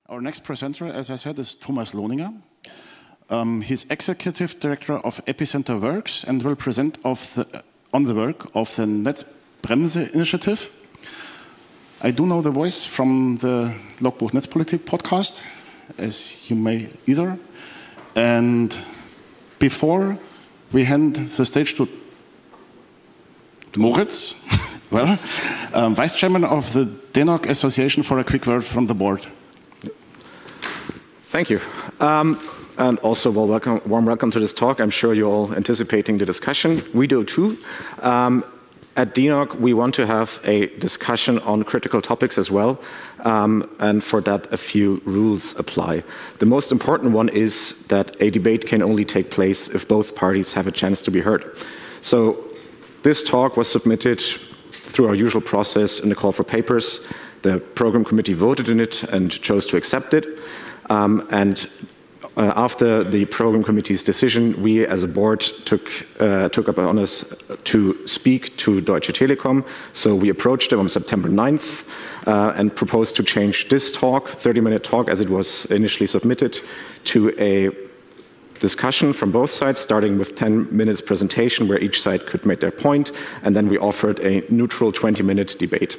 Our next presenter, as I said, is Thomas Lohninger. He's Executive Director of Epicenter Works and will present on the work of the Netzbremse initiative. I do know the voice from the Logbuch Netzpolitik podcast, as you may either. And before we hand the stage to Moritz, well, Vice Chairman of the DENOG Association, for a quick word from the board. Thank you. And also, warm welcome to this talk. I'm sure you're all anticipating the discussion. We do too. At DENOG, we want to have a discussion on critical topics as well. And for that, a few rules apply. The most important one is that a debate can only take place if both parties have a chance to be heard. So this talk was submitted through our usual process in the call for papers. The program committee voted in it and chose to accept it. After the program committee's decision, we as a board took upon us to speak to Deutsche Telekom. So we approached them on September 9th and proposed to change this talk, 30-minute talk as it was initially submitted, to a discussion from both sides, starting with 10 minutes presentation where each side could make their point, and then we offered a neutral 20-minute debate.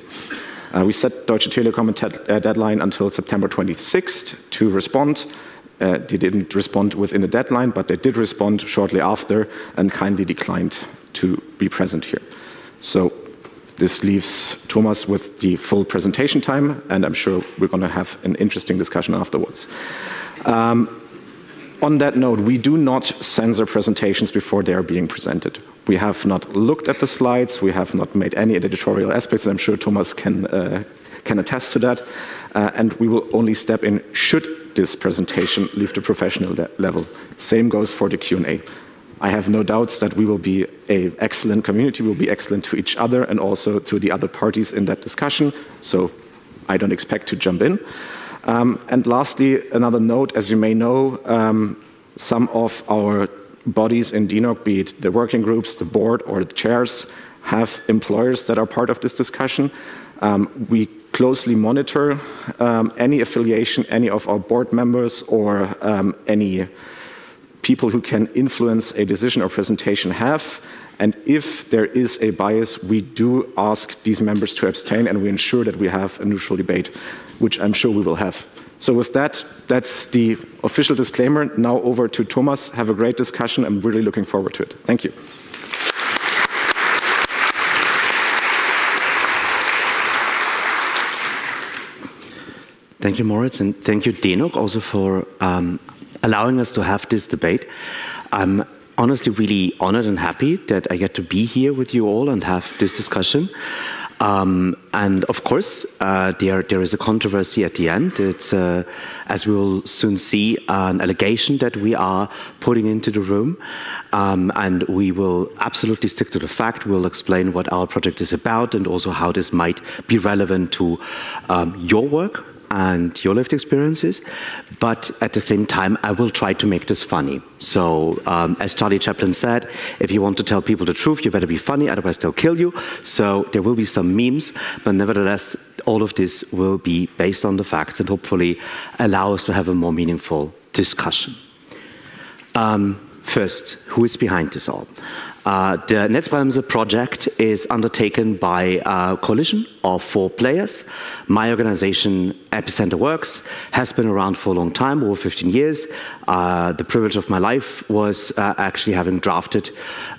We set Deutsche Telekom a deadline until September 26th to respond. They didn't respond within the deadline, but they did respond shortly after and kindly declined to be present here. So this leaves Thomas with the full presentation time, and I'm sure we're going to have an interesting discussion afterwards. On that note, we do not censor presentations before they are being presented. We have not looked at the slides, we have not made any editorial aspects, and I'm sure Thomas can attest to that. And we will only step in should this presentation leave the professional level. Same goes for the Q&A. I have no doubts that we will be an excellent community, we will be excellent to each other and also to the other parties in that discussion, so I don't expect to jump in. And lastly, another note, as you may know, some of our bodies in DENOG, be it the working groups, the board, or the chairs, have employers that are part of this discussion. We closely monitor any affiliation any of our board members or any people who can influence a decision or presentation have. And if there is a bias, we do ask these members to abstain, and we ensure that we have a neutral debate, which I'm sure we will have. So with that, that's the official disclaimer. Now over to Thomas. Have a great discussion. I'm really looking forward to it. Thank you. Thank you, Moritz, and thank you, DENOG, also for allowing us to have this debate. I'm honestly really honored and happy that I get to be here with you all and have this discussion. And of course, there is a controversy at the end. It's, as we will soon see, an allegation that we are putting into the room. And we will absolutely stick to the fact. We'll explain what our project is about and also how this might be relevant to your work and your lived experiences, but at the same time, I will try to make this funny. So, as Charlie Chaplin said, if you want to tell people the truth, you better be funny, otherwise they'll kill you. So there will be some memes, but nevertheless, all of this will be based on the facts and hopefully allow us to have a more meaningful discussion. First, who is behind this all? The Netzbremse project is undertaken by a coalition of 4 players. My organization, Epicenter Works, has been around for a long time, over 15 years. The privilege of my life was actually having drafted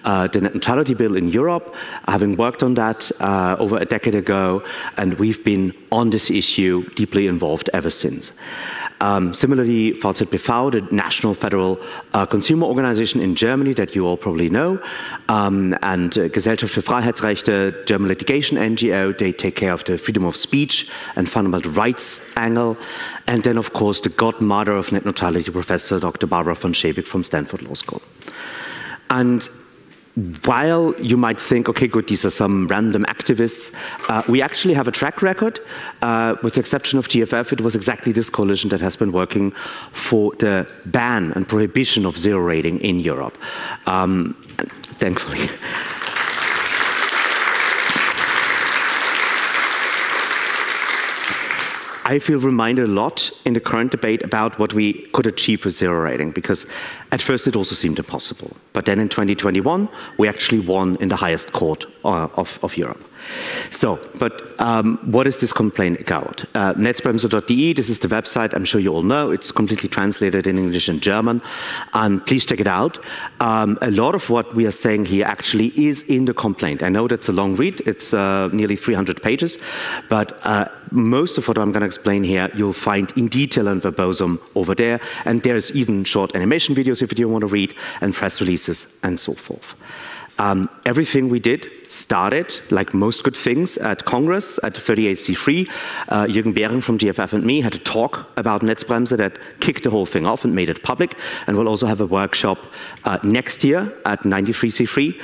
the net neutrality bill in Europe, having worked on that over a decade ago, and we've been on this issue deeply involved ever since. Similarly, VZBV, the National Federal Consumer Organization in Germany that you all probably know, and Gesellschaft für Freiheitsrechte, German litigation NGO, they take care of the freedom of speech and fundamental rights angle. And then, of course, the godmother of net neutrality, Professor Dr. Barbara von Schewick from Stanford Law School. And while you might think, okay, good, these are some random activists, we actually have a track record. With the exception of GFF, it was exactly this coalition that has been working for the ban and prohibition of zero rating in Europe, thankfully. I feel reminded a lot in the current debate about what we could achieve with zero rating, because at first it also seemed impossible. But then in 2021, we actually won in the highest court of Europe. So, but what is this complaint about? Netzbremse.de, this is the website, I'm sure you all know, it's completely translated in English and German, and please check it out. A lot of what we are saying here actually is in the complaint. I know that's a long read, it's nearly 300 pages, but most of what I'm going to explain here you'll find in detail and verbosum over there, and there's even short animation videos if you want to read, and press releases and so forth. Everything we did started, like most good things, at Congress, at 38C3. Jürgen Behring from GFF and me had a talk about Netzbremse that kicked the whole thing off and made it public, and we'll also have a workshop next year at 93C3.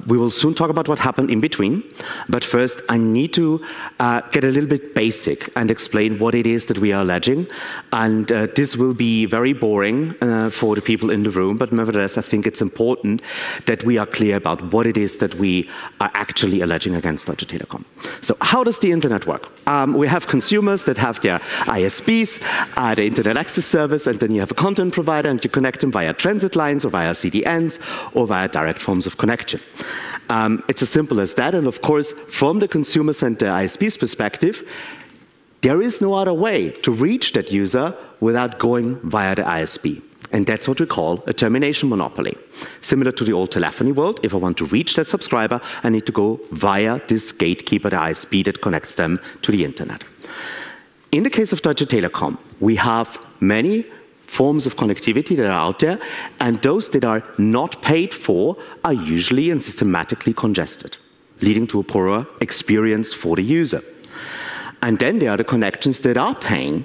We will soon talk about what happened in between, but first I need to get a little bit basic and explain what it is that we are alleging, and this will be very boring for the people in the room, but nevertheless I think it's important that we are clear about what it is that we are actually alleging against Deutsche Telekom. So how does the internet work? We have consumers that have their ISPs, the internet access service, and then you have a content provider and you connect them via transit lines or via CDNs or via direct forms of connection. It's as simple as that, and of course from the consumers and the ISP's perspective, there is no other way to reach that user without going via the ISP. And that's what we call a termination monopoly. Similar to the old telephony world, if I want to reach that subscriber, I need to go via this gatekeeper, the ISP, that connects them to the internet. In the case of Deutsche Telekom, we have many forms of connectivity that are out there, and those that are not paid for are usually and systematically congested, leading to a poorer experience for the user. And then there are the connections that are paying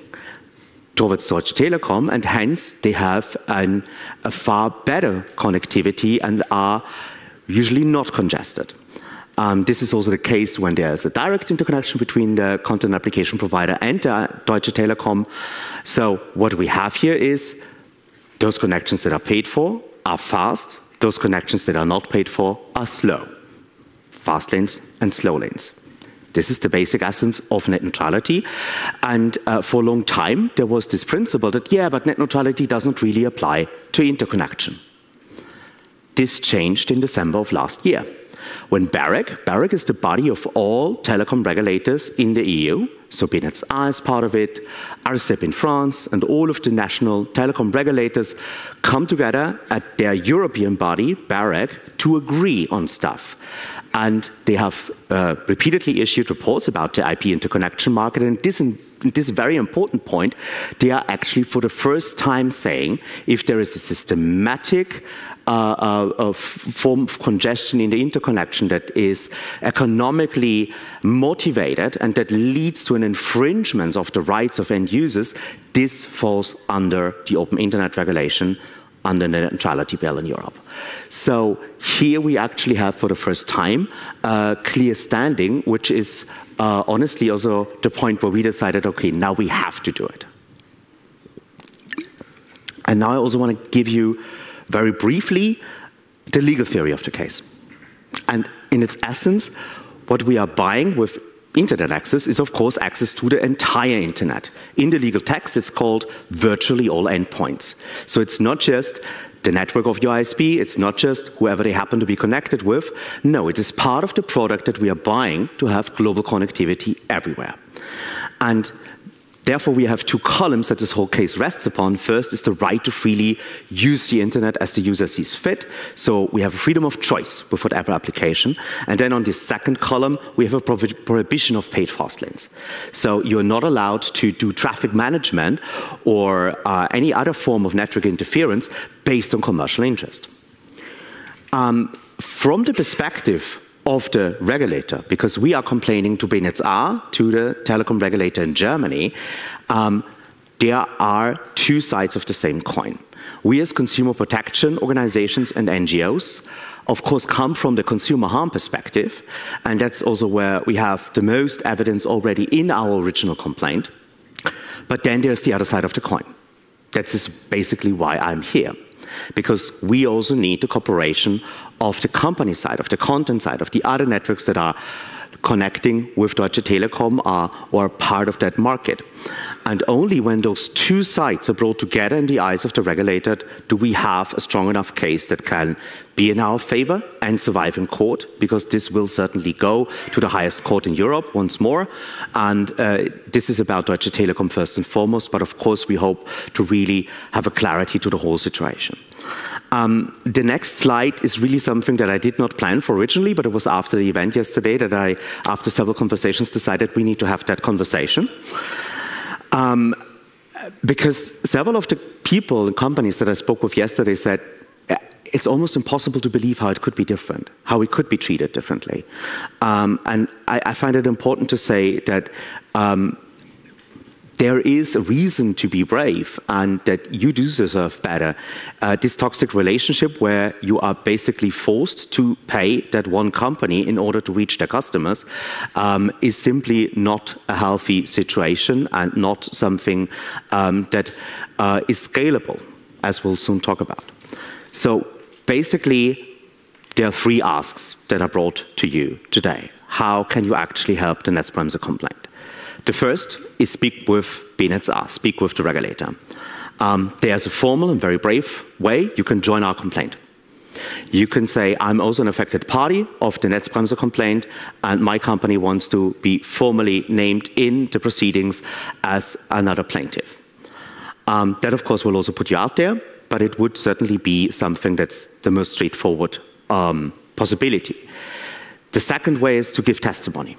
towards Deutsche Telekom, and hence they have a far better connectivity and are usually not congested. This is also the case when there is a direct interconnection between the content application provider and Deutsche Telekom. So what we have here is those connections that are paid for are fast, those connections that are not paid for are slow. Fast lanes and slow lanes. This is the basic essence of net neutrality, and for a long time there was this principle that, yeah, but net neutrality doesn't really apply to interconnection. This changed in December of last year, when BEREC is the body of all telecom regulators in the EU, so BNetzA is part of it, ARCEP in France, and all of the national telecom regulators come together at their European body, BEREC, to agree on stuff. And they have repeatedly issued reports about the IP interconnection market, and this very important point, they are actually for the first time saying if there is a systematic form of congestion in the interconnection that is economically motivated and that leads to an infringement of the rights of end users, this falls under the open internet regulation under the neutrality bill in Europe. So here we actually have for the first time a clear standing, which is honestly also the point where we decided, okay, now we have to do it. And now I also want to give you very briefly the legal theory of the case. And in its essence, what we are buying with internet access is, of course, access to the entire internet. In the legal text, it's called virtually all endpoints. So it's not just the network of your ISP, it's not just whoever they happen to be connected with. No, it is part of the product that we are buying to have global connectivity everywhere. And therefore, we have two columns that this whole case rests upon. First is the right to freely use the internet as the user sees fit. So we have a freedom of choice with whatever application. And then on this second column, we have a prohibition of paid fast lanes. So you're not allowed to do traffic management or any other form of network interference based on commercial interest. From the perspective of the regulator, because we are complaining to BNetzA, to the telecom regulator in Germany, there are two sides of the same coin. We as consumer protection organizations and NGOs, of course, come from the consumer harm perspective, and that's also where we have the most evidence already in our original complaint. But then there's the other side of the coin. That's basically why I'm here, because we also need the cooperation of the company side, of the content side, of the other networks that are connecting with Deutsche Telekom or are part of that market. And only when those two sides are brought together in the eyes of the regulator do we have a strong enough case that can be in our favor and survive in court, because this will certainly go to the highest court in Europe once more. And this is about Deutsche Telekom first and foremost, but of course we hope to really have a clarity to the whole situation. The next slide is really something that I did not plan for originally, but it was after the event yesterday that I, after several conversations, decided we need to have that conversation. Because several of the people and companies that I spoke with yesterday said, it's almost impossible to believe how it could be different, how it could be treated differently. And I find it important to say that there is a reason to be brave and that you do deserve better. This toxic relationship where you are basically forced to pay that one company in order to reach their customers is simply not a healthy situation and not something that is scalable, as we'll soon talk about. So basically, there are three asks that are brought to you today. How can you actually help the Netzbremse complaint? The first is speak with BNetzA, speak with the regulator. There's a formal and very brave way you can join our complaint. You can say, I'm also an affected party of the Netzbremse complaint, and my company wants to be formally named in the proceedings as another plaintiff. That, of course, will also put you out there, but it would certainly be something that's the most straightforward possibility. The second way is to give testimony.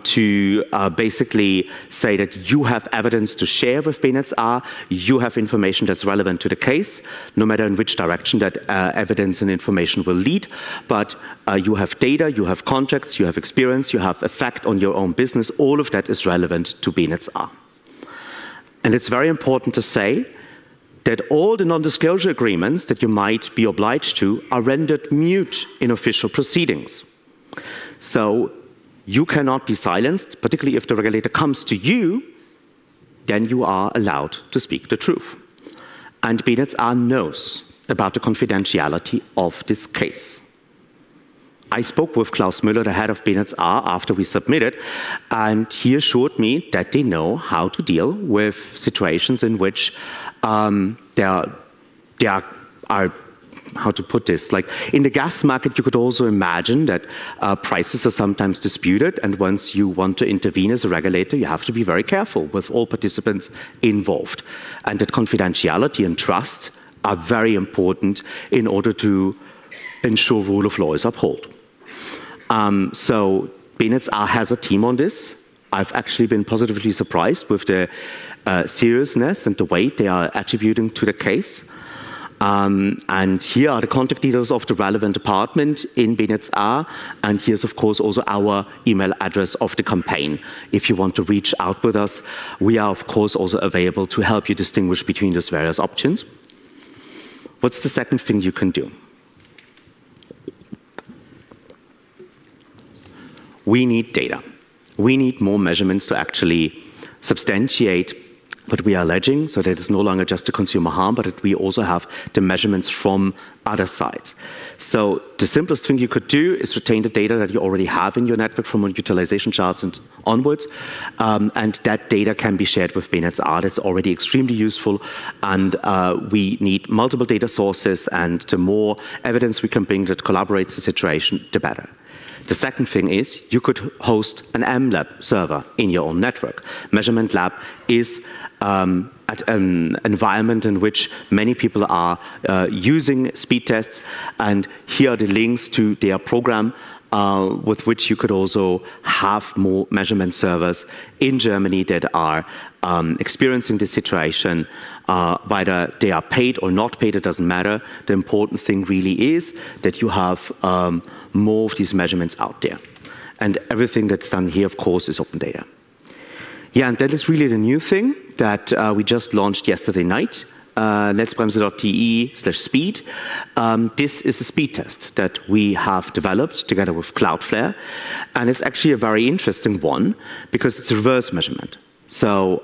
To basically say that you have evidence to share with BNetzA, you have information that's relevant to the case, no matter in which direction that evidence and information will lead, but you have data, you have contracts, you have experience, you have effect on your own business, all of that is relevant to BNetzA. And it's very important to say that all the non-disclosure agreements that you might be obliged to are rendered mute in official proceedings. So you cannot be silenced, particularly if the regulator comes to you, then you are allowed to speak the truth. And BNetzA knows about the confidentiality of this case. I spoke with Klaus Müller, the head of BNetzA, after we submitted, and he assured me that they know how to deal with situations in which there are how to put this, like in the gas market, you could also imagine that prices are sometimes disputed, and once you want to intervene as a regulator, you have to be very careful with all participants involved. And that confidentiality and trust are very important in order to ensure rule of law is upheld. So BNetzA has a team on this. I've actually been positively surprised with the seriousness and the weight they are attributing to the case. And here are the contact details of the relevant department in BNetzA, and here's of course also our email address of the campaign. If you want to reach out with us, we are of course also available to help you distinguish between those various options. What's the second thing you can do? We need data. We need more measurements to actually substantiate what we are alleging, so that it's no longer just a consumer harm, but that we also have the measurements from other sides. So the simplest thing you could do is retain the data that you already have in your network from utilization charts and onwards, and that data can be shared with BNetzA. That's already extremely useful, and we need multiple data sources, and the more evidence we can bring that collaborates the situation, the better. The second thing is you could host an MLab server in your own network. Measurement Lab is at an environment in which many people are using speed tests, and here are the links to their program with which you could also have more measurement servers in Germany that are experiencing this situation. Whether they are paid or not paid, it doesn't matter. The important thing really is that you have more of these measurements out there. And everything that's done here, of course, is open data. Yeah, and that is really the new thing that we just launched yesterday night. Netzbremse.de/speed. This is a speed test that we have developed together with Cloudflare, and it's actually a very interesting one because it's a reverse measurement. So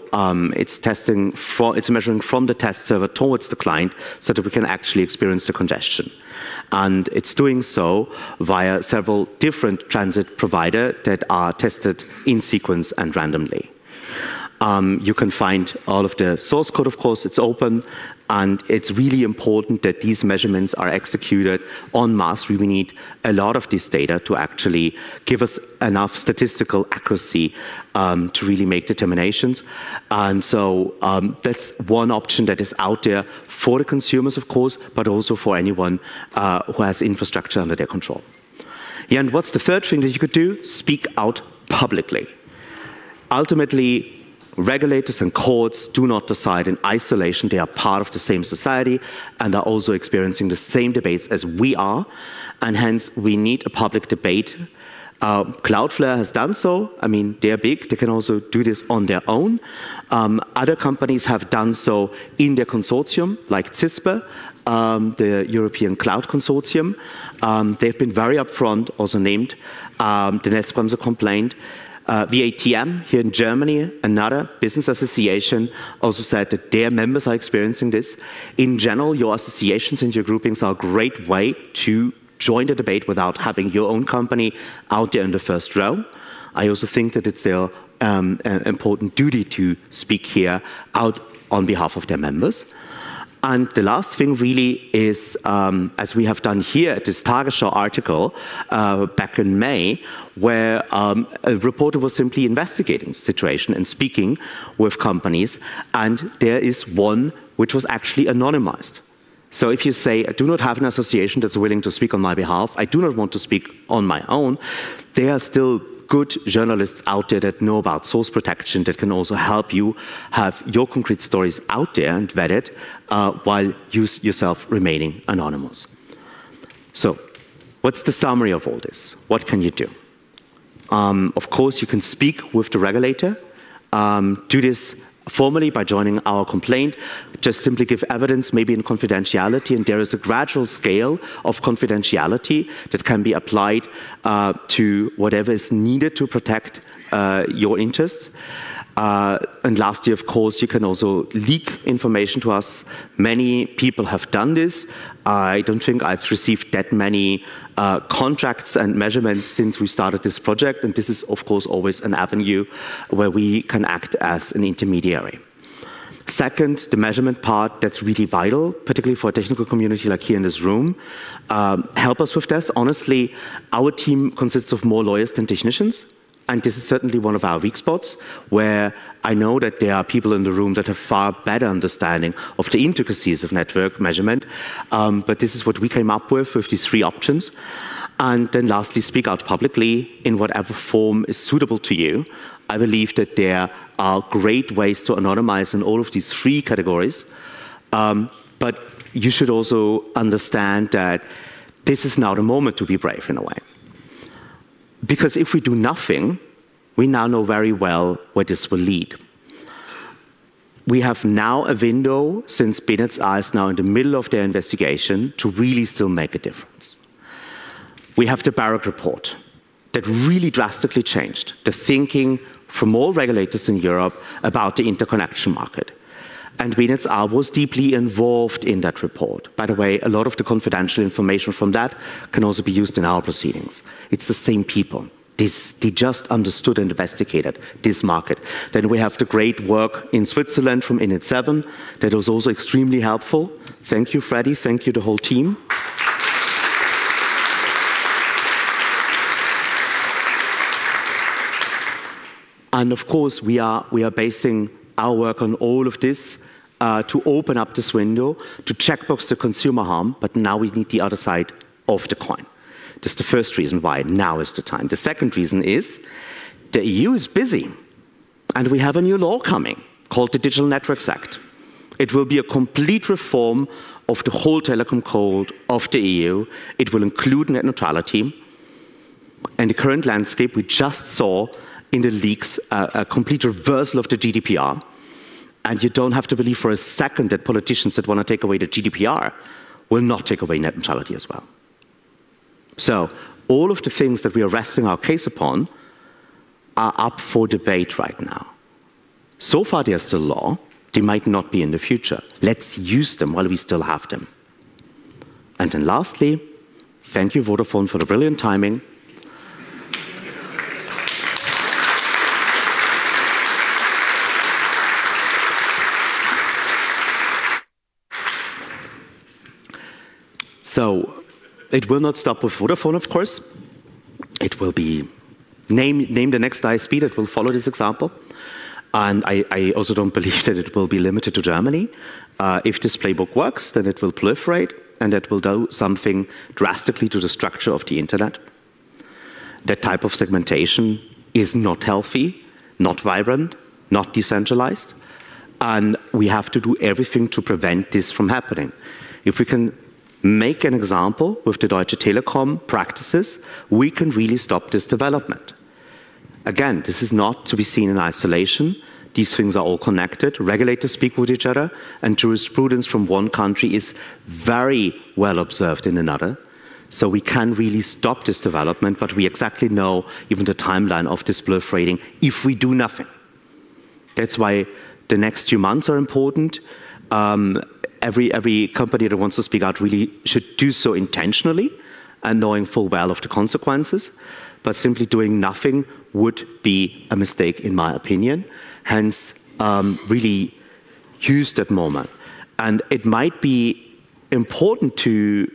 it's measuring from the test server towards the client so that we can actually experience the congestion. And it's doing so via several different transit providers that are tested in sequence and randomly. You can find all of the source code, of course, it's open, and it's really important that these measurements are executed en masse. We need a lot of this data to actually give us enough statistical accuracy to really make determinations. And so that's one option that is out there for the consumers, of course, but also for anyone who has infrastructure under their control. Yeah, and what's the third thing that you could do? Speak out publicly. Ultimately, regulators and courts do not decide in isolation. They are part of the same society and are also experiencing the same debates as we are. And hence, we need a public debate. Cloudflare has done so. I mean, they're big. They can also do this on their own. Other companies have done so in their consortium, like CISPE, the European Cloud Consortium. They've been very upfront, also named the Netzbremse complaint. VATM here in Germany, another business association, also said that their members are experiencing this. In general, your associations and your groupings are a great way to join the debate without having your own company out there in the first row. I also think that it's their important duty to speak here out on behalf of their members. And the last thing really is, as we have done here at this Tagesschau article back in May, where a reporter was simply investigating the situation and speaking with companies, and there is one which was actually anonymized. So if you say, I do not have an association that's willing to speak on my behalf, I do not want to speak on my own, there are still good journalists out there that know about source protection that can also help you have your concrete stories out there and vetted while you yourself remaining anonymous. So, what's the summary of all this? What can you do? Of course, you can speak with the regulator. Do this formally by joining our complaint. Just simply give evidence, maybe in confidentiality, and there is a gradual scale of confidentiality that can be applied to whatever is needed to protect your interests. And lastly, of course, you can also leak information to us. Many people have done this. I don't think I've received that many contracts and measurements since we started this project, and this is, of course, always an avenue where we can act as an intermediary. Second, the measurement part, that's really vital, particularly for a technical community like here in this room. Help us with this. Honestly, our team consists of more lawyers than technicians. And this is certainly one of our weak spots, where I know that there are people in the room that have far better understanding of the intricacies of network measurement. But this is what we came up with these three options. And then lastly, speak out publicly in whatever form is suitable to you. I believe that there are great ways to anonymize in all of these three categories. But you should also understand that this is now the moment to be brave in a way. Because if we do nothing, we now know very well where this will lead. We have now a window, since BNetzA is now in the middle of their investigation, to really still make a difference. We have the Barak report that really drastically changed the thinking from all regulators in Europe about the interconnection market. And BNetzA was deeply involved in that report. By the way, a lot of the confidential information from that can also be used in our proceedings. It's the same people. They just understood and investigated this market. Then we have the great work in Switzerland from DENOG17 that was also extremely helpful. Thank you, Freddie. Thank you, the whole team. And of course, we are basing our work on all of this to open up this window, to checkbox the consumer harm, but now we need the other side of the coin. That's the first reason why now is the time. The second reason is the EU is busy, and we have a new law coming called the Digital Networks Act. It will be a complete reform of the whole telecom code of the EU. It will include net neutrality. And the current landscape, we just saw in the leaks a complete reversal of the GDPR. And you don't have to believe for a second that politicians that want to take away the GDPR will not take away net neutrality as well. So all of the things that we are resting our case upon are up for debate right now. So far they're still law. They might not be in the future. Let's use them while we still have them. And then lastly, thank you, Vodafone, for the brilliant timing. So it will not stop with Vodafone, of course. It will be name the next ISP that will follow this example. And I also don't believe that it will be limited to Germany. If this playbook works, then it will proliferate, and that will do something drastically to the structure of the internet. That type of segmentation is not healthy, not vibrant, not decentralized, and we have to do everything to prevent this from happening. If we can make an example with the Deutsche Telekom practices, we can really stop this development. Again, this is not to be seen in isolation. These things are all connected. Regulators speak with each other, and jurisprudence from one country is very well observed in another. So we can really stop this development, but we exactly know even the timeline of this proliferating if we do nothing. That's why the next few months are important. Every company that wants to speak out really should do so intentionally and knowing full well of the consequences. But simply doing nothing would be a mistake, in my opinion. Hence, really use that moment. And it might be important to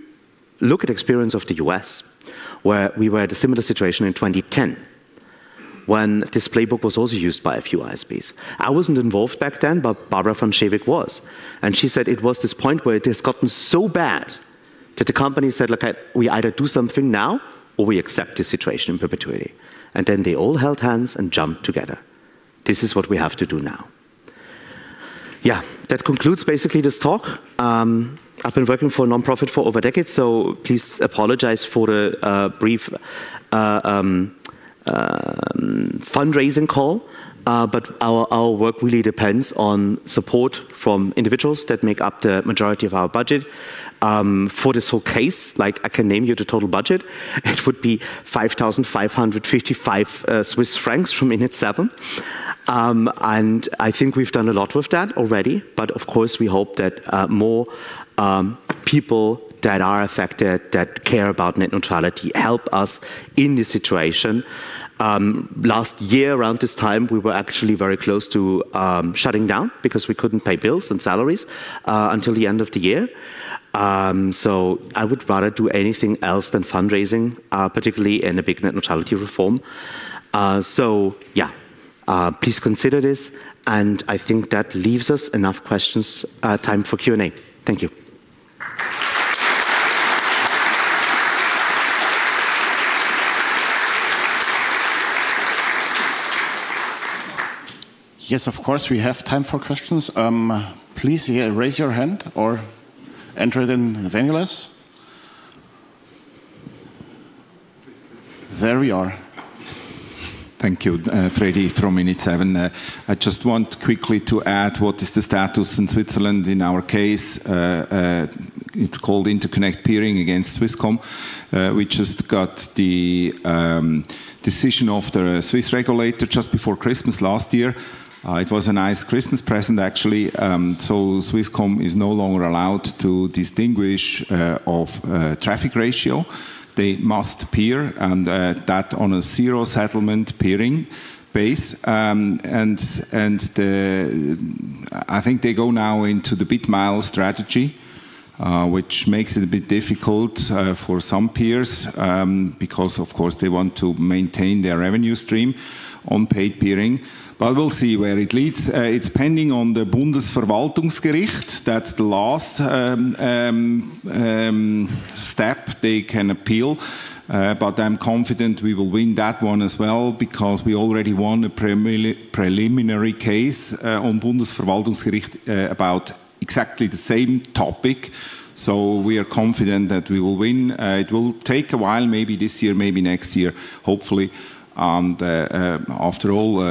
look at the experience of the US, where we were at a similar situation in 2010, when this playbook was also used by a few ISPs. I wasn't involved back then, but Barbara von Schewick was. And she said it was this point where it has gotten so bad that the company said, look, we either do something now or we accept this situation in perpetuity. And then they all held hands and jumped together. This is what we have to do now. Yeah, that concludes basically this talk. I've been working for a nonprofit for over decades, so please apologize for the brief fundraising call, but our work really depends on support from individuals that make up the majority of our budget. For this whole case, like I can name you the total budget, it would be 5,555 Swiss francs from Init7. And I think we've done a lot with that already, but of course we hope that more people that are affected, that care about net neutrality, help us in this situation. Last year, around this time, we were actually very close to shutting down because we couldn't pay bills and salaries until the end of the year. So I would rather do anything else than fundraising, particularly in a big net neutrality reform. So yeah, please consider this. And I think that leaves us enough questions, time for Q&A. Thank you. Yes, of course, we have time for questions. Please raise your hand or enter it in Venulas. There we are. Thank you, Freddy from Init7. I just want quickly to add what is the status in Switzerland in our case. It's called interconnect peering against Swisscom. We just got the decision of the Swiss regulator just before Christmas last year. It was a nice Christmas present, actually. So Swisscom is no longer allowed to distinguish of traffic ratio. They must peer, and that on a zero settlement peering base. I think they go now into the bit-mile strategy, which makes it a bit difficult for some peers because, of course, they want to maintain their revenue stream on paid peering. But we'll see where it leads. It's pending on the Bundesverwaltungsgericht. That's the last step they can appeal. But I'm confident we will win that one as well, because we already won a preliminary case on Bundesverwaltungsgericht about exactly the same topic. So we are confident that we will win. It will take a while, maybe this year, maybe next year, hopefully. And after all,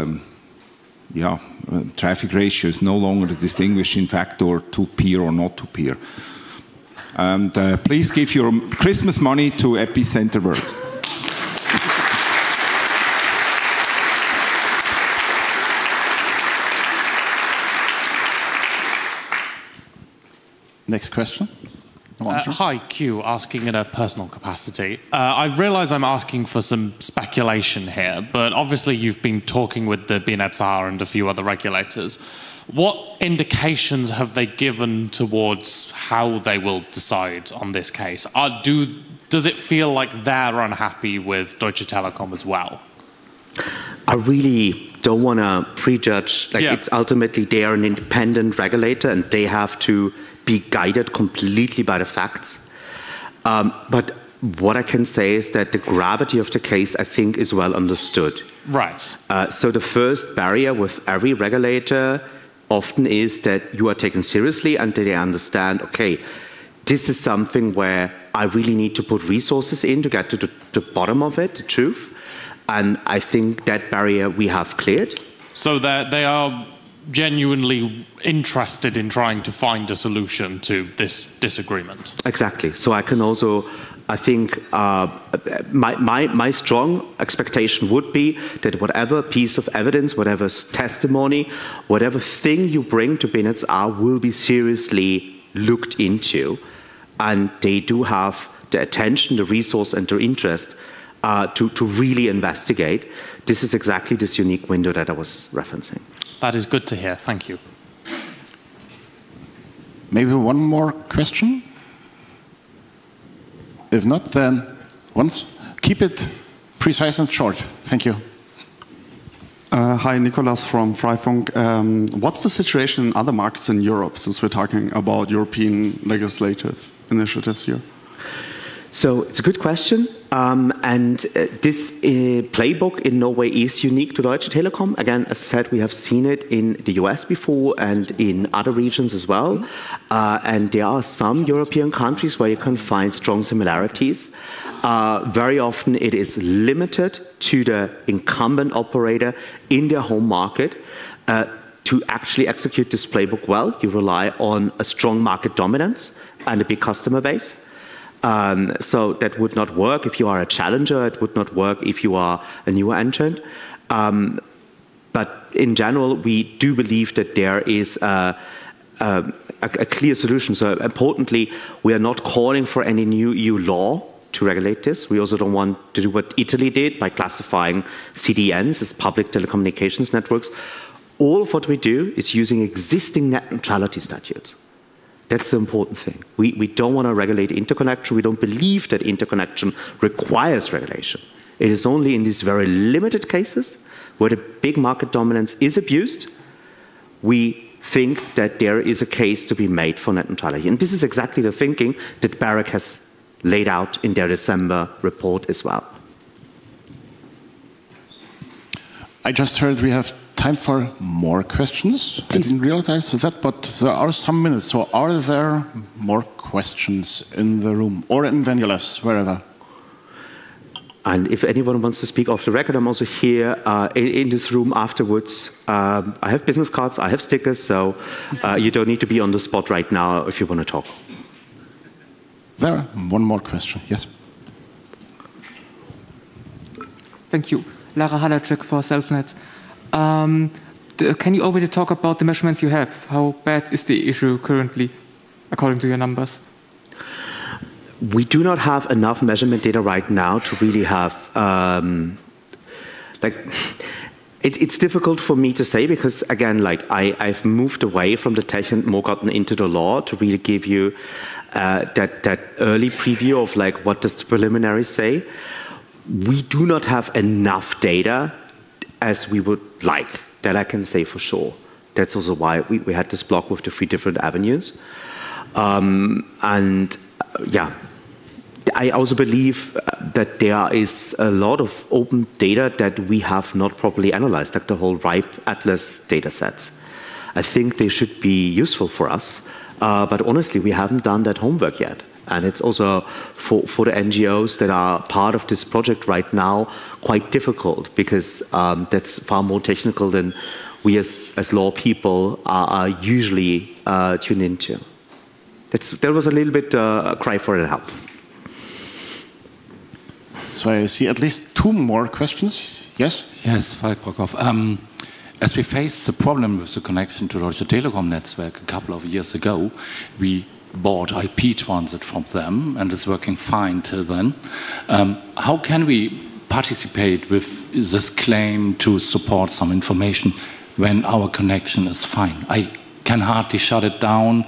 traffic ratio is no longer the distinguishing factor to peer or not to peer. And please give your Christmas money to Epicenter Works. Next question. Hi, Q, asking in a personal capacity. I realise I'm asking for some speculation here, but obviously you've been talking with the BNetzA and a few other regulators. What indications have they given towards how they will decide on this case? Does it feel like they're unhappy with Deutsche Telekom as well? I really don't want to prejudge. It's ultimately they are an independent regulator and they have to be guided completely by the facts. But what I can say is that the gravity of the case, I think, is well understood. Right. So the first barrier with every regulator often is that you are taken seriously and they understand, okay, this is something where I really need to put resources in to get to the bottom of it, the truth. And I think that barrier we have cleared. So they are genuinely interested in trying to find a solution to this disagreement. Exactly. So I can also, I think, my strong expectation would be that whatever piece of evidence, whatever testimony, whatever thing you bring to BNetzA will be seriously looked into, and they do have the attention, the resource, and the interest to really investigate. This is exactly this unique window that I was referencing. That is good to hear. Thank you. Maybe one more question? If not, then once. Keep it precise and short. Thank you. Hi, Nicolas from Freifunk. What's the situation in other markets in Europe, since we're talking about European legislative initiatives here? So it's a good question. And this playbook in no way is unique to Deutsche Telekom. Again, as I said, we have seen it in the US before and in other regions as well. And there are some European countries where you can find strong similarities. Very often it is limited to the incumbent operator in their home market. To actually execute this playbook well, you rely on a strong market dominance and a big customer base. So that would not work if you are a challenger. It would not work if you are a newer entrant. But in general, we do believe that there is a clear solution. So importantly, we are not calling for any new EU law to regulate this. We also don't want to do what Italy did by classifying CDNs as public telecommunications networks. All of what we do is using existing net neutrality statutes. That's the important thing. We don't want to regulate interconnection. We don't believe that interconnection requires regulation. It is only in these very limited cases where the big market dominance is abused, we think that there is a case to be made for net neutrality. And this is exactly the thinking that BEREC has laid out in their December report as well. I just heard we have time for more questions. Please. I didn't realize that, but there are some minutes. So are there more questions in the room or in Venulas, wherever? And if anyone wants to speak off the record, I'm also here in this room afterwards. I have business cards, I have stickers, so you don't need to be on the spot right now if you want to talk. There, one more question, yes. Thank you. Lara Halacek for Selfnet. Can you already talk about the measurements you have? How bad is the issue currently, according to your numbers? We do not have enough measurement data right now to really have, it's difficult for me to say because, again, I've moved away from the tech and more gotten into the law to really give you that early preview of what does the preliminary say. We do not have enough data as we would like, that I can say for sure. That's also why we had this block with the 3 different avenues. Yeah, I also believe that there is a lot of open data that we have not properly analyzed, like the whole RIPE Atlas data sets. I think they should be useful for us, but honestly, we haven't done that homework yet. And it's also, for the NGOs that are part of this project right now, quite difficult because that's far more technical than we as law people are usually tuned into. That was a little bit a cry for help. So I see at least 2 more questions. Yes? Yes, Falk Brockhoff. As we faced the problem with the connection to Deutsche Telekom network a couple of years ago, we bought IP transit from them, and it's working fine till then. How can we participate with this claim to support some information when our connection is fine? I can hardly shut it down,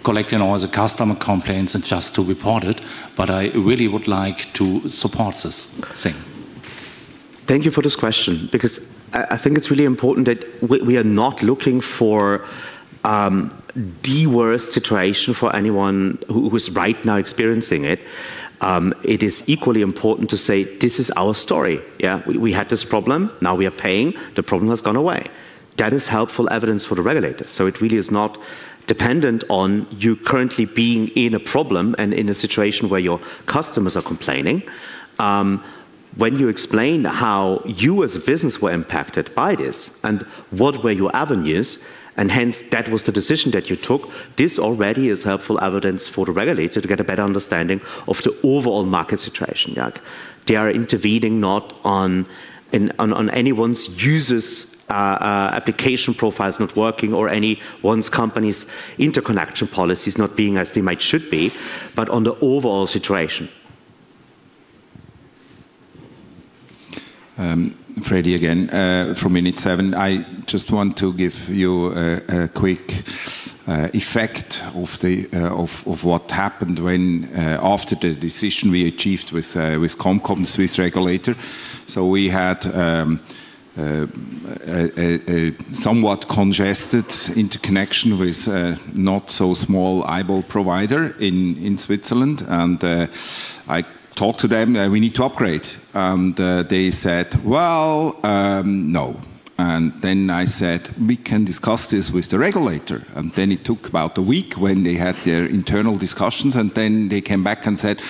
collecting all the customer complaints and just to report it, but I really would like to support this thing. Thank you for this question, because I think it's really important that we are not looking for the worst situation for anyone who is right now experiencing it. It is equally important to say, this is our story. Yeah, we had this problem, now we are paying, the problem has gone away. That is helpful evidence for the regulator. So it really is not dependent on you currently being in a problem and in a situation where your customers are complaining. When you explain how you as a business were impacted by this and what were your avenues, and hence that was the decision that you took, this already is helpful evidence for the regulator to get a better understanding of the overall market situation. Yeah. They are intervening not on anyone's users' application profiles not working or anyone's company's interconnection policies not being as they should be, but on the overall situation. Freddie again, from Minute 7. I just want to give you a quick effect of what happened when after the decision we achieved with Comcom, the Swiss regulator. So we had a somewhat congested interconnection with a not so small eyeball provider in Switzerland, and I talked to them, we need to upgrade. And they said, well, no. And then I said, we can discuss this with the regulator. And then it took about a week when they had their internal discussions, and then they came back and said,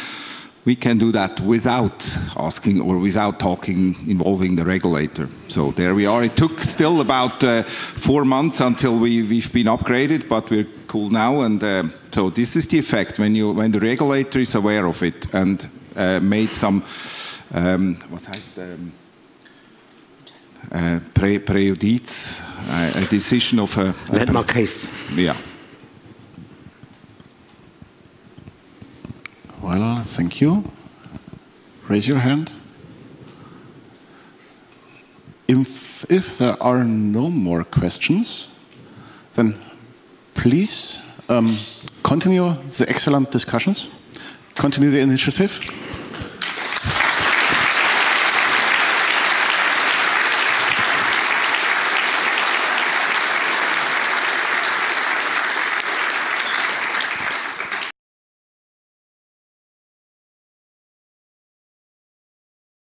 we can do that without asking or without talking, involving the regulator. So there we are. It took still about 4 months until we've been upgraded, but we're cool now. And so this is the effect when the regulator is aware of it and made some what heißt prejudice, a decision of a landmark case. Yeah. Well, thank you. Raise your hand. If there are no more questions, then please continue the excellent discussions, continue the initiative.